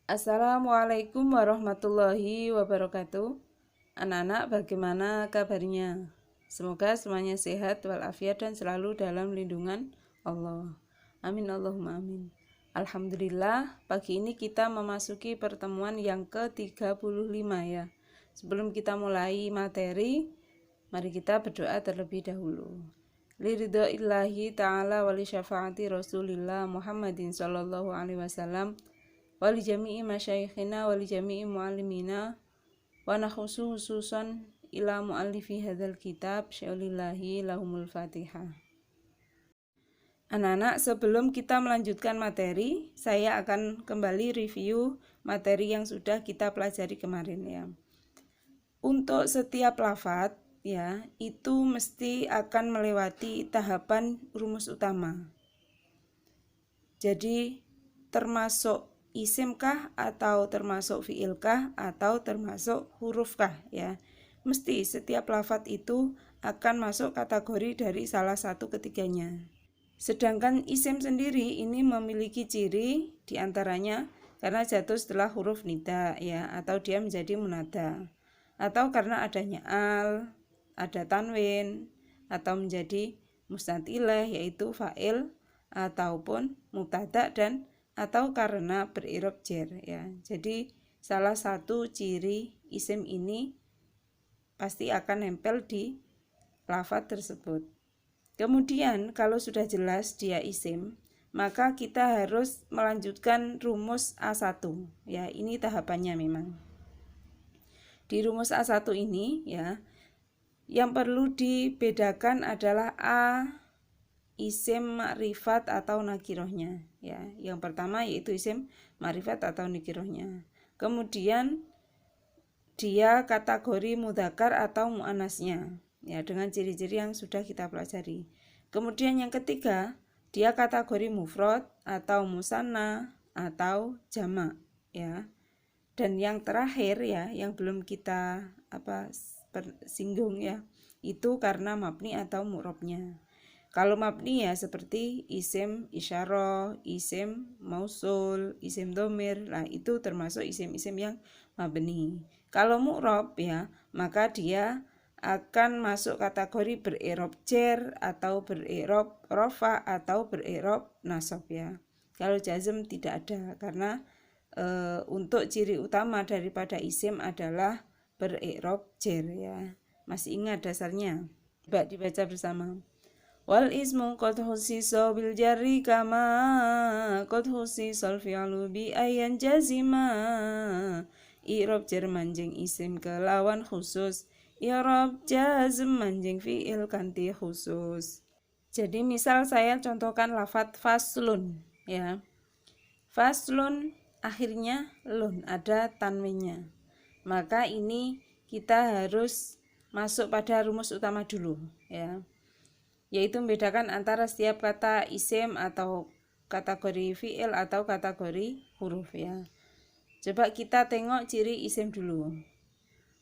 Assalamualaikum warahmatullahi wabarakatuh. Anak-anak, bagaimana kabarnya? Semoga semuanya sehat walafiat dan selalu dalam lindungan Allah. Amin Allahumma amin. Alhamdulillah, pagi ini kita memasuki pertemuan yang ke-35 ya. Sebelum kita mulai materi, mari kita berdoa terlebih dahulu. Liridhoillahi ta'ala wali syafaati Rasulillah Muhammadin sallallahu alaihi wasallam wali jami'i masyayikhina wali jami'i mu'allimina wa nakhusu khususan ila mu'allifi hadzal kitab syaulillahi lahumul fatihah. Anak-anak, sebelum kita melanjutkan materi, saya akan kembali review materi yang sudah kita pelajari kemarin ya. Untuk setiap lafadz ya, itu mesti akan melewati tahapan rumus utama. Jadi termasuk isim kah atau termasuk fiil kah atau termasuk huruf kah ya. Mesti setiap lafadz itu akan masuk kategori dari salah satu ketiganya. Sedangkan isim sendiri ini memiliki ciri diantaranya karena jatuh setelah huruf nida ya, atau dia menjadi munada, atau karena adanya al, ada tanwin, atau menjadi mustatilah yaitu fa'il ataupun mubtada dan atau karena berirob jer ya. Jadi salah satu ciri isim ini pasti akan nempel di lafadz tersebut. Kemudian kalau sudah jelas dia isim, maka kita harus melanjutkan rumus A1 ya. Ini tahapannya memang. Di rumus A1 ini ya, yang perlu dibedakan adalah A isim makrifat atau nakirohnya ya. Yang pertama yaitu isim makrifat atau nakirohnya. Kemudian dia kategori mudzakkar atau muannasnya ya, dengan ciri-ciri yang sudah kita pelajari. Kemudian yang ketiga, dia kategori mufrad atau musanna atau jamak ya. Dan yang terakhir ya, yang belum kita singgung ya, itu karena mabni atau mu'rabnya. Kalau mabni ya seperti isim isyarah, isim mausul, isim dhamir, nah itu termasuk isim-isim yang mabni. Kalau mu'rab ya, maka dia akan masuk kategori berirob jer atau berirob rofa atau berirob nasab ya. Kalau jazm tidak ada, karena untuk ciri utama daripada isim adalah berirob jer ya. Masih ingat dasarnya? Coba dibaca bersama. Wal ismu qad khussisa bil jarri kama qad khussisal fi'lu bi ayyan jazima. I'rab jar manjing isim kelawan khusus, i'rab jazm manjing fi'il kanthi khusus. Jadi misal saya contohkan lafadz faslun ya. Faslun akhirnya lun, ada tanwinnya. Maka ini kita harus masuk pada rumus utama dulu ya, yaitu membedakan antara setiap kata isim atau kategori fi'il atau kategori huruf ya. Coba kita tengok ciri isim dulu.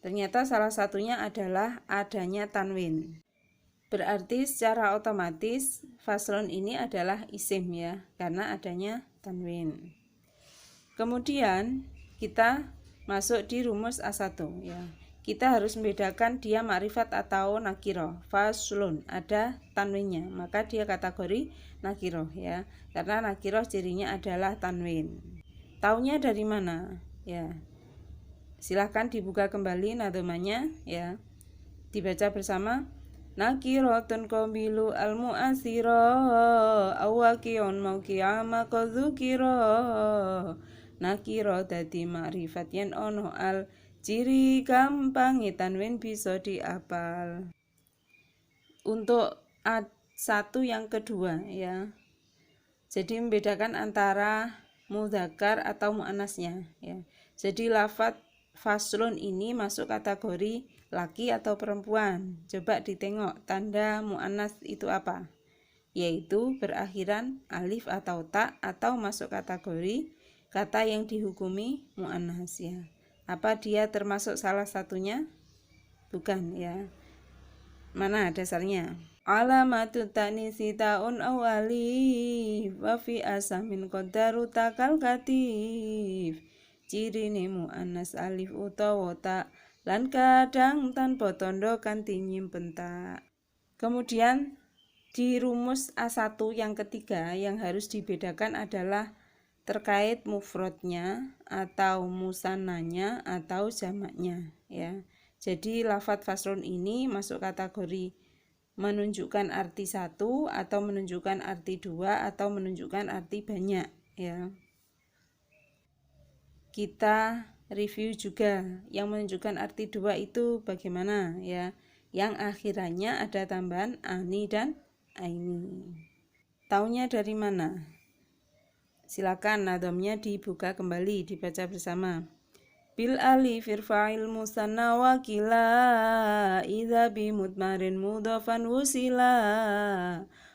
Ternyata salah satunya adalah adanya tanwin. Berarti secara otomatis faslun ini adalah isim ya, karena adanya tanwin. Kemudian kita masuk di rumus A1 ya. Kita harus membedakan dia makrifat atau nakiroh. Faslun ada tanwinnya, maka dia kategori nakiroh ya, karena nakiroh cirinya adalah tanwin. Taunya dari mana ya? Silahkan dibuka kembali nadhomanya ya, dibaca bersama. Nakiratun qabilu al-mu'asira awaqi'un mauqi'ama qadzukira. Nakira dadi makrifat yen ono al, ciri gampang tanwin bisa diapal. Untuk A1 yang kedua ya, jadi membedakan antara mudzakkar atau muannasnya ya. Jadi lafadz faslun ini masuk kategori laki atau perempuan. Coba ditengok tanda muannas itu apa, yaitu berakhiran alif atau ta, atau masuk kategori kata yang dihukumi muannas ya. Apa dia termasuk salah satunya? Bukan ya. Mana dasarnya? Alamatu ta'nisi ta'un aw alif wa fi asamin qaddaru takal katif. cirine muannas alif utawa ta lan kadang tanpa tondo kanthi nyimpen ta. Kemudian di rumus A1 yang ketiga yang harus dibedakan adalah terkait mufrodnya atau musannanya atau jamaknya ya. Jadi lafadz faslun ini masuk kategori menunjukkan arti satu atau menunjukkan arti dua atau menunjukkan arti banyak ya. Kita review juga yang menunjukkan arti dua itu bagaimana ya, yang akhirannya ada tambahan ani dan aini. Taunya dari mana? Silakan nadomnya dibuka kembali, dibaca bersama. Bil alif irfa'il musanna wa kila idza bi mudmarin mudhafan wusila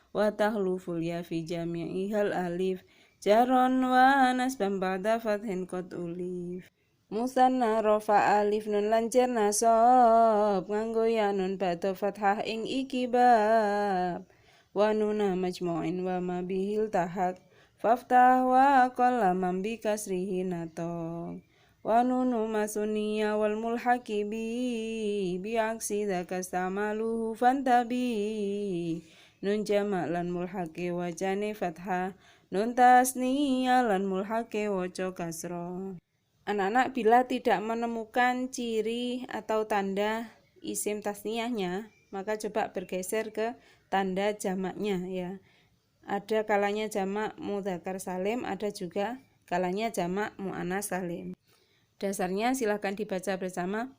wa tahluful ya fi jami'ihal alif jaron wa nasban ba'da fathin qad ulif. Musanna rafa alif nun lan jar nasab nganggo ya nun ba'da fathah ing iki bab wa nuna majmu'in wa ma bihil tahak faftah wa qalam bi kasrihi natok wa nunu masuniya wal mulhaqi bi aksi dzaka samaluhu fantabi nun jama' lan mulhaqi wajane fathah nun tasniya lan mulhaqi waca kasra. Anak-anak bila tidak menemukan ciri atau tanda isim tasniyahnya, maka coba bergeser ke tanda jamaknya ya. Ada kalanya jamak mudzakkar salim, ada juga kalanya jamak muannas salim. Dasarnya silahkan dibaca bersama.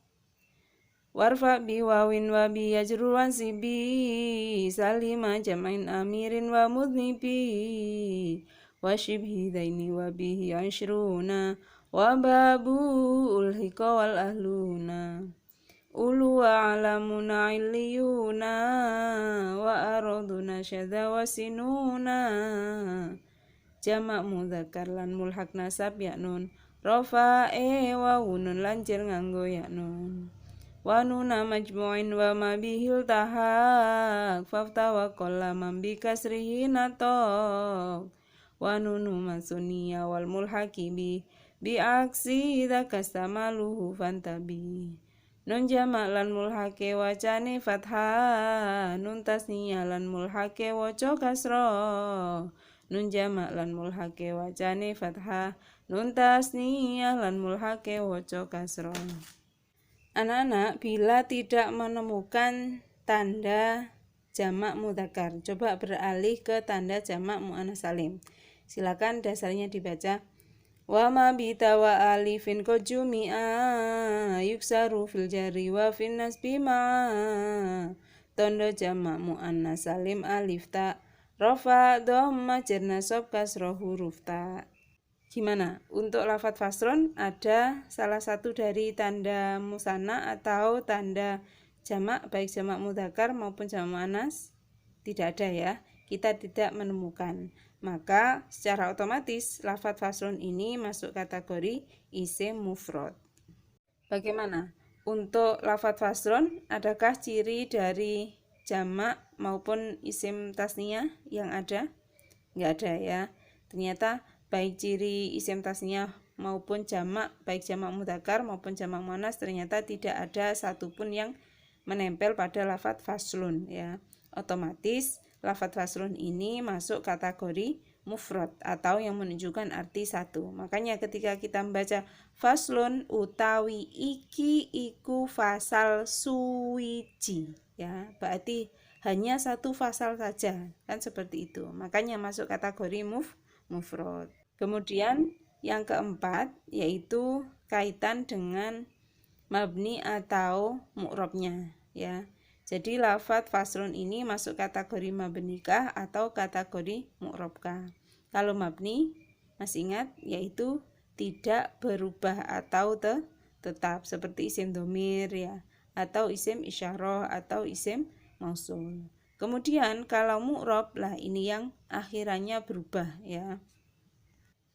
Warfa bi wawin wa bi yajrur wa sibi salima jam'in amirin wa mudnibi wa shibhi daini wa bihi ashruna wa babu ulhiqa wal ahluna ulu wa alamuna illiyuna wa araduna syadha wa sinuna jamak mudzakkar lan mulhaq nasab ya nun rafa'e wa wunun lanjir nganggo ya nun wa nuna majmu'in wa ma bihil tahak fafta wa qalam bi kasrihi natok wa nunu masuniya wal mulhaqi bi aksi dzaka samaluhu fantabi nun jamak lan mulhaqe wajane fathah nun tasniyah lan mulhaqe waca kasra nun jamak lan mulhaqe wajane fathah nun tasniyah lan mulhaqe waca kasra. Anak-anak bila tidak menemukan tanda jamak mudzakkar, coba beralih ke tanda jamak muannas salim. Silakan dasarnya dibaca. Wa ma bi tawa alifin qad jumi'a yuksaru fil jari wa fin nasbi ma tanda jamak muannas salim alif ta rafa dhamma jar nasab kasra huruf ta. Gimana? Untuk lafadz faslun ada salah satu dari tanda musanna atau tanda jamak, baik jamak mudzakkar maupun jamak muannas? Tidak ada ya, kita tidak menemukan. Maka secara otomatis lafadz faslun ini masuk kategori isim mufrad. Bagaimana? Untuk lafadz faslun adakah ciri dari jamak maupun isim tasniyah yang ada? Enggak ada ya. Ternyata baik ciri isim tasniyah maupun jamak, baik jamak mudzakkar maupun jamak muannas ternyata tidak ada satupun yang menempel pada lafadz faslun ya. Otomatis lafadz faslun ini masuk kategori mufrad atau yang menunjukkan arti satu. Makanya ketika kita membaca faslun utawi iki iku fasal suwiji ya, berarti hanya satu fasal saja, kan seperti itu. Makanya masuk kategori mufrad. Kemudian yang keempat yaitu kaitan dengan mabni atau mu'rabnya ya. Jadi lafadz faslun ini masuk kategori mabnikah atau kategori mu'rabkah. Kalau mabni masih ingat yaitu tidak berubah atau tetap seperti isim dhamir ya, atau isim isyarah atau isim mausul. Kemudian kalau mu'rab lah ini yang akhirannya berubah ya.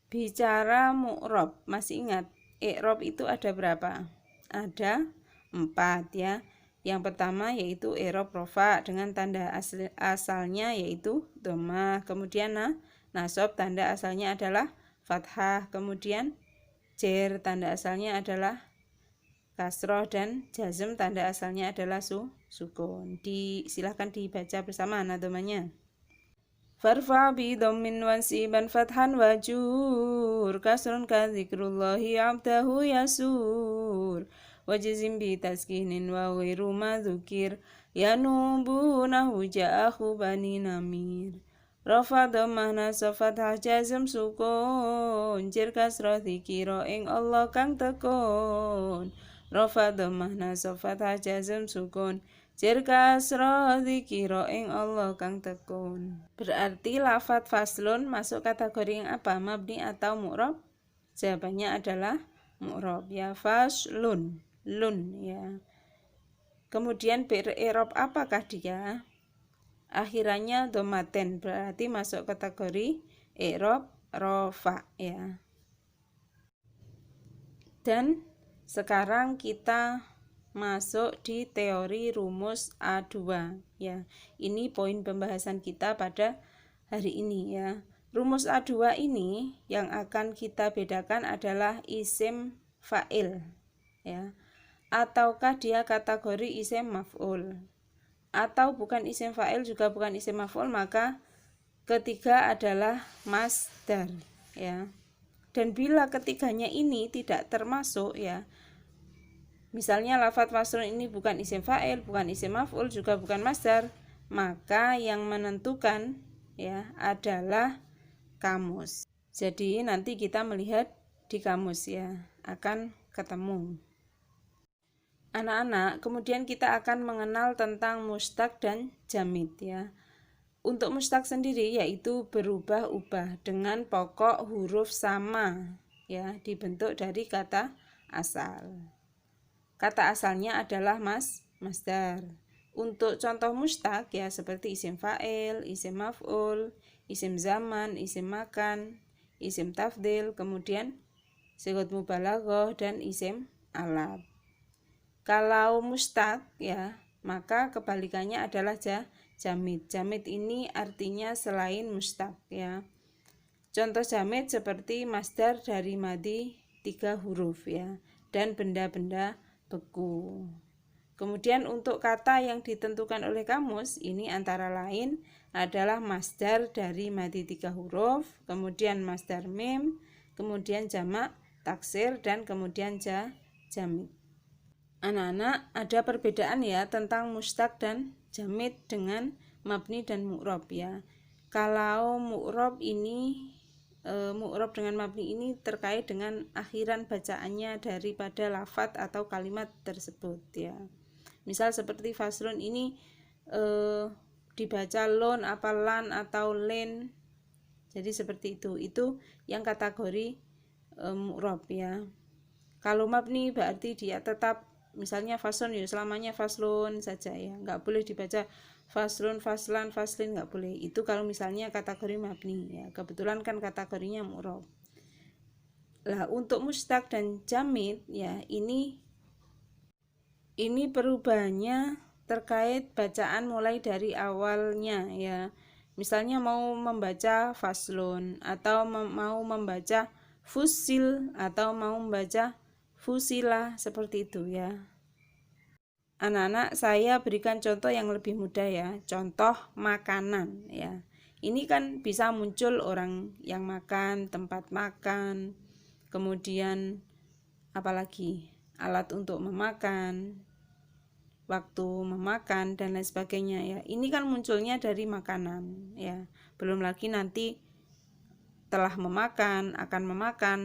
Bicara mu'rab, masih ingat i'rab itu ada berapa? Ada 4 ya. Yang pertama yaitu i'rab rafa dengan tanda asalnya yaitu dhammah. Kemudian nasab tanda asalnya adalah fathah. Kemudian jer tanda asalnya adalah kasroh dan jazm tanda asalnya adalah sukun. Silahkan dibaca bersama nadomanya. Farfa bi dhammin wansiban fathan wajur kasrun ka dzikrullahi abdahu yasur wajzim bi taskinin wa ghairu madzukir yanubunahu ja'ahu bani namir rafa dhammah nasab fathah jazm sukun jer kasrah dzikira ing Allah kang tekun rafa dhammah nasab fathah jazm sukun jer kasrah dzikira ing Allah kang tekun. Berarti lafadz faslun masuk kategori yang apa? Mabni atau mu'rob? Jawabannya adalah mu'rob ya, faslun, lun ya. Kemudian bererob apakah dia? Akhirannya domaten, berarti masuk kategori i'rob rofa ya. Dan sekarang kita masuk di teori rumus A2 ya. Ini poin pembahasan kita pada hari ini ya. Rumus A2 ini yang akan kita bedakan adalah isim fa'il ya. Ataukah dia kategori isim maf'ul? Atau bukan isim fa'il juga bukan isim maf'ul, maka ketiga adalah masdar ya. Dan bila ketiganya ini tidak termasuk ya, misalnya lafadz faslun ini bukan isim fa'il, bukan isim maf'ul, juga bukan masdar, maka yang menentukan ya adalah kamus. Jadi nanti kita melihat di kamus ya, akan ketemu. Anak-anak, kemudian kita akan mengenal tentang mustaq dan jamid ya. Untuk mustaq sendiri yaitu berubah-ubah dengan pokok huruf sama ya, dibentuk dari kata asal. Kata asalnya adalah masdar. Untuk contoh mustaq ya seperti isim fa'il, isim maf'ul, isim zaman, isim makan, isim tafdil, kemudian sigot mubalaghah dan isim alat. Kalau mustaq ya, maka kebalikannya adalah jamid. Jamid ini artinya selain mustaq ya. Contoh jamid seperti masdar dari madi 3 huruf ya, dan benda-benda beku. Kemudian untuk kata yang ditentukan oleh kamus ini antara lain adalah masdar dari madi 3 huruf, kemudian masdar mim, kemudian jamak taksir, dan kemudian jamid. Anak-anak, ada perbedaan ya tentang mustaq dan jamid dengan mabni dan mu'rob ya. Kalau mu'rob ini mu'rob dengan mabni ini terkait dengan akhiran bacaannya daripada lafadz atau kalimat tersebut ya. Misal seperti faslun ini dibaca lon, apa lan atau len. Jadi seperti itu yang kategori mu'rob ya. Kalau mabni berarti dia tetap misalnya faslun ya selamanya faslun saja ya, nggak boleh dibaca faslun, faslan, faslin, nggak boleh. Itu kalau misalnya kategori mabni ya, kebetulan kan kategorinya mu'rob. Lah untuk mustaq dan jamid ya, ini perubahannya terkait bacaan mulai dari awalnya ya. Misalnya mau membaca faslun atau mau membaca fusil atau mau membaca fusilah, seperti itu ya. Anak-anak, saya berikan contoh yang lebih mudah ya. Contoh makanan ya. Ini kan bisa muncul orang yang makan, tempat makan, kemudian apalagi alat untuk memakan, waktu memakan, dan lain sebagainya ya. Ini kan munculnya dari makanan ya. Belum lagi nanti telah memakan, akan memakan.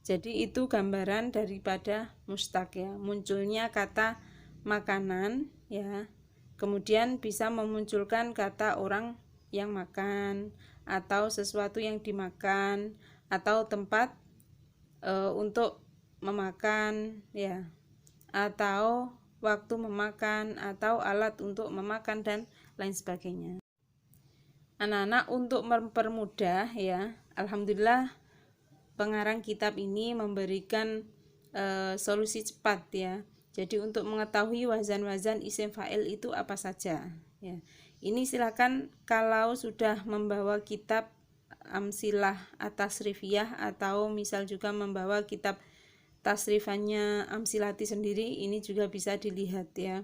Jadi itu gambaran daripada mustaq ya. Munculnya kata makanan ya. Kemudian bisa memunculkan kata orang yang makan, atau sesuatu yang dimakan, atau tempat untuk memakan ya, atau waktu memakan, atau alat untuk memakan, dan lain sebagainya. Anak-anak, untuk mempermudah ya, alhamdulillah pengarang kitab ini memberikan solusi cepat ya. Jadi untuk mengetahui wazan-wazan isim fa'il itu apa saja ya. Ini silakan kalau sudah membawa kitab amsilah atas rifiyah, atau misal juga membawa kitab tasrifannya Amsilati sendiri ini juga bisa dilihat ya.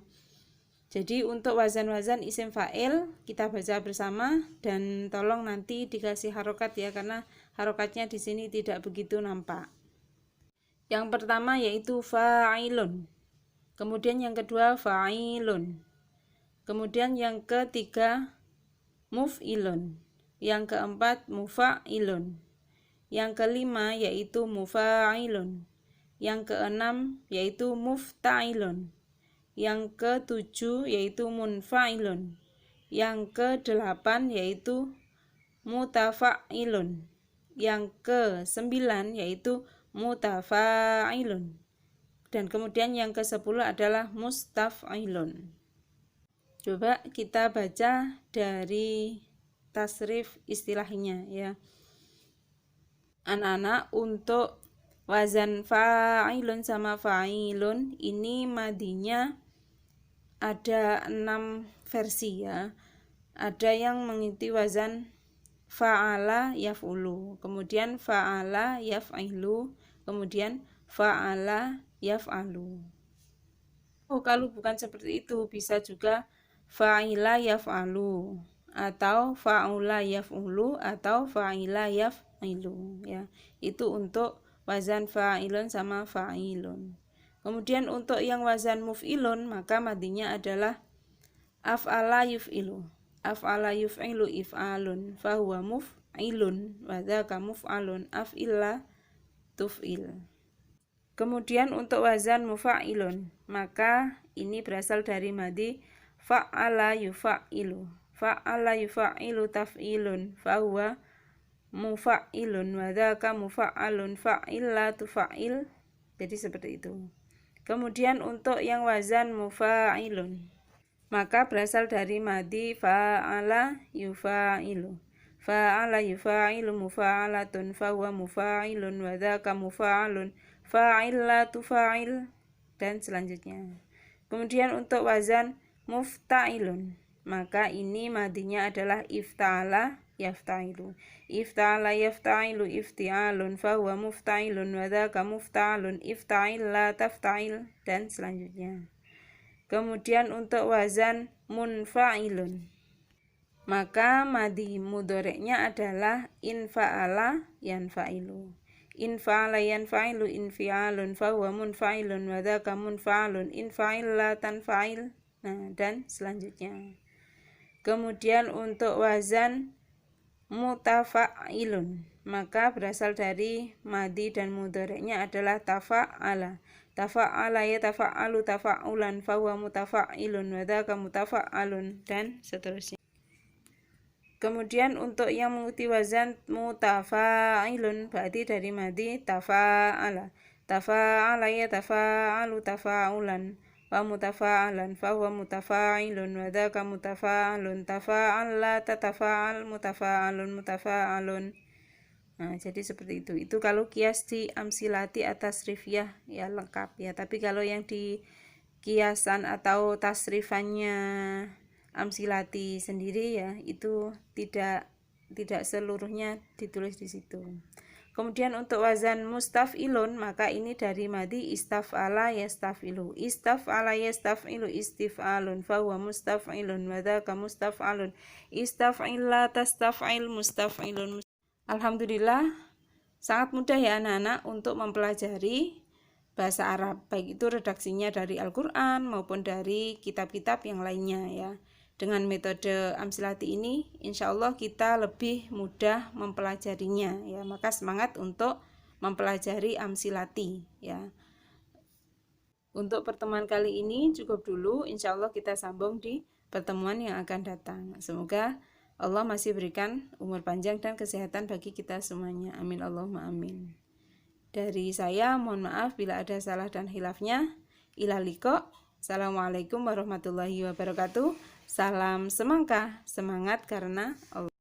Jadi untuk wazan-wazan isim fa'il kita baca bersama dan tolong nanti dikasih harokat ya, karena harokatnya di sini tidak begitu nampak. Yang pertama yaitu fa'ilun, kemudian yang kedua fa'ilun, kemudian yang ketiga muf'ilun, yang keempat mufa'ilun, yang kelima yaitu mufa'ilun, yang keenam yaitu mufta'ilun, yang ketujuh yaitu munfa'ilun, yang kedelapan yaitu mutafa'ilun, yang ke-9 yaitu mutafa'ilun, dan kemudian yang ke-10 adalah mustaf'ilun. Coba kita baca dari tasrif istilahnya ya. Anak-anak, untuk wazan fa'ilun sama fa'ilun ini madinya ada 6 versi ya. Ada yang mengikuti wazan fa'ala yaf'ulu, kemudian fa'ala yaf'ilu, kemudian fa'ala yaf'alu. Kalau bukan seperti itu bisa juga fa'ila yaf'alu atau fa'ula yaf'ulu atau fa'ila yaf'ilu ya. Itu untuk wazan fa'ilun sama fa'ilun. Kemudian untuk yang wazan muf'ilun maka madinya adalah af'ala yuf'ilu. Af'ala yuf'ilu if'alun fahuwa muf'ilun wa dzaka muf'alun af'ila tuf'il. Kemudian untuk wazan mufa'ilun maka ini berasal dari madi fa'ala yufa'ilu. Fa'ala yufa'ilu taf'ilun fahuwa mufa'ilun wa dzaka mufa'alun fa'ila tufa'il. Jadi seperti itu. Kemudian untuk yang wazan mufa'ilun maka berasal dari madi fa'ala yufa'ilu. Fa'ala yufa'ilu mufa'alatun fahuwa mufa'ilun wa dzaka mufa'alun fa'ila tufa'il, dan selanjutnya. Kemudian untuk wazan mufta'ilun maka ini madinya adalah ifta'ala yafta'ilu. Ifta'ala yafta'ilu ifti'alun fahuwa mufta'ilun wa dzaka mufta'alun ifta'ila tafta'il, dan selanjutnya. Kemudian untuk wazan munfa'ilun maka madi mudhari'nya adalah infa'ala yanfa'ilu. Infa'ala yanfa'ilu infi'alun fahuwa munfa'ilun wa dzaka munfa'alun infa'ila tanfa'il, dan selanjutnya. Kemudian untuk wazan mutafa'ilun maka berasal dari madi dan mudhari'nya adalah tafa'ala. Tafa'ala yatafa'alu tafa'ulan fahuwa mutafa'ilun wa dzaka mutafa'alun, dan seterusnya. Kemudian untuk yang mengikuti wazan mutafa'ilun berarti dari madi tafa'ala. Tafa'ala yatafa'alu tafa'ulan wa mutafa'alan fahuwa mutafa'ilun wa dzaka mutafa'alun tafa'ala tatafa'al mutafa'alun mutafa'alun. Jadi seperti itu. Itu kalau kias di amsilati atas tasrifiyah ya lengkap ya. Tapi kalau yang di kiasan atau tasrifannya amsilati sendiri ya itu tidak seluruhnya ditulis di situ. Kemudian untuk wazan mustaf'ilun maka ini dari madi istaf'ala yastaf'ilu. Istaf'ala yastaf'ilu istif'alun fahuwa mustaf'ilun wa dzaka mustaf'alun istaf'ila tastaf'il mustaf'ilun. Alhamdulillah sangat mudah ya anak-anak untuk mempelajari bahasa Arab, baik itu redaksinya dari Al-Quran maupun dari kitab-kitab yang lainnya ya. Dengan metode amsilati ini insya Allah kita lebih mudah mempelajarinya ya. Maka semangat untuk mempelajari amsilati ya. Untuk pertemuan kali ini cukup dulu, insya Allah kita sambung di pertemuan yang akan datang. Semoga Allah masih berikan umur panjang dan kesehatan bagi kita semuanya. Amin Allahumma amin. Dari saya mohon maaf bila ada salah dan khilafnya. Ilal liqa. Assalamualaikum warahmatullahi wabarakatuh. Salam semangka, semangat karena Allah.